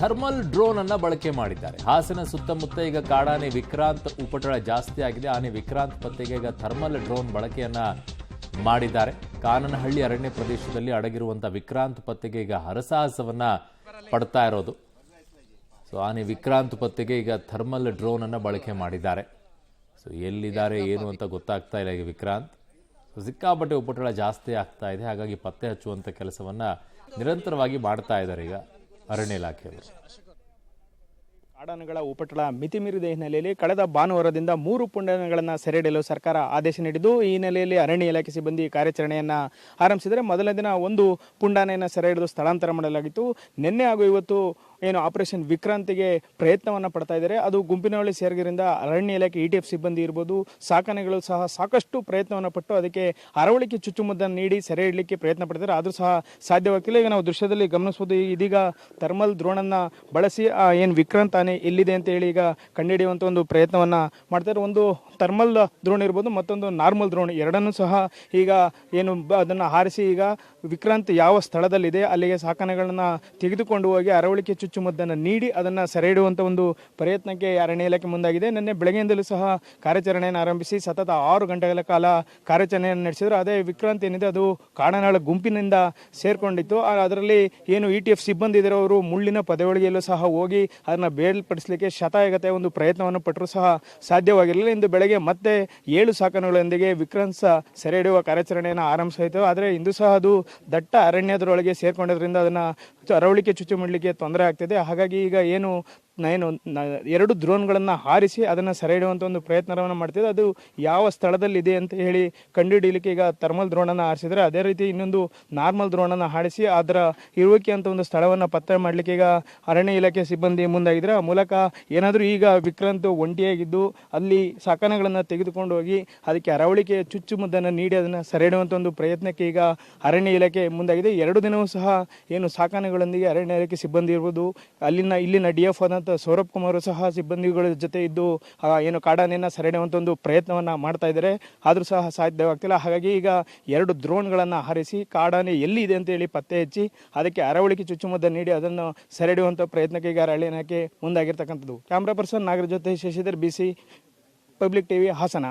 Thermal drone ಅನ್ನ ಬಳಕೆ ಮಾಡಿದ್ದಾರೆ. ಹಾಸನ ಸುತ್ತಮುತ್ತ ಈಗ ಕಾಡಾನೆ ವಿಕ್ರಾಂತ್ ಉಪಟಳ ಜಾಸ್ತಿ ಆಗಿದೆ. ಆನೆ ವಿಕ್ರಾಂತ್ ಪತ್ತೆಗೆ ಈಗ ಥರ್ಮಲ್ ಡ್ರೋನ್ ಬಳಕೆಯನ್ನ ಮಾಡಿದ್ದಾರೆ. ಕಾನನಹಳ್ಳಿ ಅರಣ್ಯ ಪ್ರದೇಶದಲ್ಲಿ ಅಡಗಿರುವಂತಹ ವಿಕ್ರಾಂತ್ ಪತ್ತೆಗೆ ಈಗ ಹರಸಾಹಸವನ್ನ ಪಡ್ತಾ ಇರೋದು. ಸೊ ಆನೆ ವಿಕ್ರಾಂತ್ ಪತ್ತೆಗೆ ಈಗ ಥರ್ಮಲ್ ಡ್ರೋನ್ ಅನ್ನ ಬಳಕೆ ಮಾಡಿದ್ದಾರೆ. ಸೊ ಎಲ್ಲಿದ್ದಾರೆ ಏನು ಅಂತ ಗೊತ್ತಾಗ್ತಾ ಇಲ್ಲ. ಈಗ ವಿಕ್ರಾಂತ್ ಸಿಕ್ಕಾಪಟ್ಟೆ ಉಪಟಳ ಜಾಸ್ತಿ ಆಗ್ತಾ ಇದೆ. ಹಾಗಾಗಿ ಪತ್ತೆ ಹಚ್ಚುವಂತ ಕೆಲಸವನ್ನ ನಿರಂತರವಾಗಿ ಮಾಡ್ತಾ ಇದ್ದಾರೆ ಈಗ ಅರಣ್ಯ ಇಲಾಖೆಯವರು. ಕಾಡಾನೆಗಳ ಉಪಟಳ ಮಿತಿ ಮೀರಿದ ಹಿನ್ನೆಲೆಯಲ್ಲಿ ಕಳೆದ ಭಾನುವಾರದಿಂದ 3 ಪುಂಡಾನೆಗಳನ್ನು ಸೆರೆ ಹಿಡಿಯಲು ಸರ್ಕಾರ ಆದೇಶ ನೀಡಿದ್ದು, ಈ ಹಿನ್ನೆಲೆಯಲ್ಲಿ ಅರಣ್ಯ ಇಲಾಖೆ ಸಿಬ್ಬಂದಿ ಕಾರ್ಯಾಚರಣೆಯನ್ನು ಆರಂಭಿಸಿದರೆ ಮೊದಲ ದಿನ 1 ಪುಂಡಾನೆಯನ್ನು ಸೆರೆ ಹಿಡಿದು ಸ್ಥಳಾಂತರ ಮಾಡಲಾಗಿತ್ತು. ನಿನ್ನೆ ಹಾಗೂ ಇವತ್ತು ಏನು ಆಪರೇಷನ್ ವಿಕ್ರಾಂತಿಗೆ ಪ್ರಯತ್ನವನ್ನು ಪಡ್ತಾ ಇದ್ದಾರೆ. ಅದು ಗುಂಪಿನೊಳಗೆ ಸೇರಿದ್ದರಿಂದ ಅರಣ್ಯ ಇಲಾಖೆ ETF ಸಿಬ್ಬಂದಿ ಇರ್ಬೋದು, ಸಾಕಾನೆಗಳು ಸಹ ಸಾಕಷ್ಟು ಪ್ರಯತ್ನವನ್ನು ಪಟ್ಟು ಅದಕ್ಕೆ ಅರವಳಿಕೆ ಚುಚ್ಚುಮದ್ದನ್ನು ನೀಡಿ ಸೆರೆ ಹಿಡಲಿಕ್ಕೆ ಪ್ರಯತ್ನ ಪಡ್ತಾರೆ. ಆದರೂ ಸಹ ಸಾಧ್ಯವಾಗ್ತಿಲ್ಲ. ಈಗ ನಾವು ದೃಶ್ಯದಲ್ಲಿ ಗಮನಿಸಬಹುದು. ಇದೀಗ ಥರ್ಮಲ್ ಡ್ರೋನನ್ನು ಬಳಸಿ ಏನು ವಿಕ್ರಾಂತ್ ಆನೆ ಎಲ್ಲಿದೆ ಅಂತ ಹೇಳಿ ಈಗ ಕಂಡುಹಿಡಿಯುವಂಥ ಒಂದು ಪ್ರಯತ್ನವನ್ನು ಮಾಡ್ತಾರೆ. ಒಂದು ಥರ್ಮಲ್ ಡ್ರೋನ್ ಇರ್ಬೋದು, ಮತ್ತೊಂದು ನಾರ್ಮಲ್ ಡ್ರೋನ್, ಎರಡನ್ನೂ ಸಹ ಈಗ ಏನು ಅದನ್ನು ಹಾರಿಸಿ ಈಗ ವಿಕ್ರಾಂತ್ ಯಾವ ಸ್ಥಳದಲ್ಲಿದೆ ಅಲ್ಲಿಗೆ ಸಾಕಾನೆಗಳನ್ನು ತೆಗೆದುಕೊಂಡು ಹೋಗಿ ಅರವಳಿಕೆ ಚುಚ್ಚುಮದ್ದನ್ನು ನೀಡಿ ಅದನ್ನು ಸೆರೆ ಹಿಡಿಯುವಂಥ ಒಂದು ಪ್ರಯತ್ನಕ್ಕೆ ಅರಣ್ಯ ಇಲಾಖೆ ಮುಂದಾಗಿದೆ. ನಿನ್ನೆ ಬೆಳಗ್ಗೆಯಿಂದಲೂ ಸಹ ಕಾರ್ಯಾಚರಣೆಯನ್ನು ಆರಂಭಿಸಿ ಸತತ 6 ಗಂಟೆಗಳ ಕಾಲ ಕಾರ್ಯಾಚರಣೆಯನ್ನು ನಡೆಸಿದರು. ಅದೇ ವಿಕ್ರಾಂತ್ ಏನಿದೆ ಅದು ಕಾಡಾನೆಗಳ ಗುಂಪಿನಿಂದ ಸೇರ್ಕೊಂಡಿತ್ತು. ಅದರಲ್ಲಿ ಏನು ETF ಸಿಬ್ಬಂದಿ ಇದ್ದಾರೆ ಅವರು ಮುಳ್ಳಿನ ಪದೆಯೊಳಗೆಯಲ್ಲೂ ಸಹ ಹೋಗಿ ಅದನ್ನು ಬೇರ್ಪಡಿಸಲಿಕ್ಕೆ ಶತಾಯಗತೆ ಒಂದು ಪ್ರಯತ್ನವನ್ನು ಪಟ್ಟರೂ ಸಹ ಸಾಧ್ಯವಾಗಿರಲಿಲ್ಲ. ಇಂದು ಬೆಳಗ್ಗೆ ಮತ್ತೆ 7 ಸಾಕಾನೆಗಳೊಂದಿಗೆ ವಿಕ್ರಾಂತ್ ಸೆರೆ ಹಿಡಿಯುವ ಕಾರ್ಯಾಚರಣೆಯನ್ನು ಆರಂಭಿಸಾಯಿತು. ಆದರೆ ಇಂದು ಸಹ ಅದು ದಟ್ಟ ಅರಣ್ಯದರೊಳಗೆ ಸೇರ್ಕೊಂಡಿದ್ದರಿಂದ ಅದನ್ನು ಅರವಳಿಕೆ ಚುಚ್ಚು ಮಾಡಲಿಕ್ಕೆ ತೊಂದರೆ ಆಗ್ತಿದೆ. ಹಾಗಾಗಿ ಈಗ ಏನು 2 ಡ್ರೋನ್ಗಳನ್ನು ಹಾರಿಸಿ ಅದನ್ನು ಸೆರೆ ಹಿಡಿಯುವಂಥ ಒಂದು ಪ್ರಯತ್ನವನ್ನು ಮಾಡ್ತಿದೆ. ಅದು ಯಾವ ಸ್ಥಳದಲ್ಲಿದೆ ಅಂತ ಹೇಳಿ ಕಂಡುಹಿಡಿಯಲಿಕ್ಕೆ ಈಗ ಥರ್ಮಲ್ ಡ್ರೋನನ್ನು ಹಾರಿಸಿದರೆ, ಅದೇ ರೀತಿ ಇನ್ನೊಂದು ನಾರ್ಮಲ್ ಡ್ರೋನನ್ನು ಹಾರಿಸಿ ಅದರ ಇರುವಿಕೆ ಅಂತ ಒಂದು ಸ್ಥಳವನ್ನು ಪತ್ತೆ ಮಾಡಲಿಕ್ಕೆ ಈಗ ಅರಣ್ಯ ಇಲಾಖೆ ಸಿಬ್ಬಂದಿ ಮುಂದಾಗಿದ್ದಾರೆ. ಆ ಮೂಲಕ ಏನಾದರೂ ಈಗ ವಿಕ್ರಾಂತ್ ಒಂಟಿಯಾಗಿದ್ದು ಅಲ್ಲಿ ಸಾಕಾನೆಗಳನ್ನು ತೆಗೆದುಕೊಂಡು ಹೋಗಿ ಅದಕ್ಕೆ ಅರವಳಿಕೆ ಚುಚ್ಚುಮದ್ದನ್ನು ನೀಡಿ ಅದನ್ನು ಸೆರೆ ಹಿಡಿಯುವಂಥ ಒಂದು ಪ್ರಯತ್ನಕ್ಕೆ ಈಗ ಅರಣ್ಯ ಇಲಾಖೆ ಮುಂದಾಗಿದೆ. 2 ದಿನವೂ ಸಹ ಏನು ಸಾಕಾನೆಗಳೊಂದಿಗೆ ಅರಣ್ಯ ಇಲಾಖೆ ಸಿಬ್ಬಂದಿ ಇರ್ಬೋದು, ಇಲ್ಲಿನ DF ಆದಂಥ ಸೌರಭ್ ಕುಮಾರ್ ಸಹ ಸಿಬ್ಬಂದಿಗಳ ಜೊತೆ ಇದ್ದು ಏನು ಕಾಡಾನೆಯನ್ನು ಸೆರೆ ಹಿಡಿಯುವಂಥ ಒಂದು ಪ್ರಯತ್ನವನ್ನು ಮಾಡ್ತಾ ಇದ್ದಾರೆ. ಆದರೂ ಸಹ ಸಾಧ್ಯವಾಗ್ತಿಲ್ಲ. ಹಾಗಾಗಿ ಈಗ 2 ಡ್ರೋನ್ಗಳನ್ನು ಹಾರಿಸಿ ಕಾಡಾನೆ ಎಲ್ಲಿ ಇದೆ ಅಂತ ಹೇಳಿ ಪತ್ತೆ ಹಚ್ಚಿ ಅದಕ್ಕೆ ಅರವಳಿಕೆ ಚುಚ್ಚುಮದ್ದು ನೀಡಿ ಅದನ್ನು ಸೆರೆ ಹಿಡಿಯುವಂಥ ಪ್ರಯತ್ನಕ್ಕೆ ಈಗ ಅರಣ್ಯ ಇಲಾಖೆ ಮುಂದಾಗಿರ್ತಕ್ಕಂಥದ್ದು. ಕ್ಯಾಮ್ರಾ ಪರ್ಸನ್ ನಾಗರ ಜೊತೆ Shashidhar BC public TV Hassan.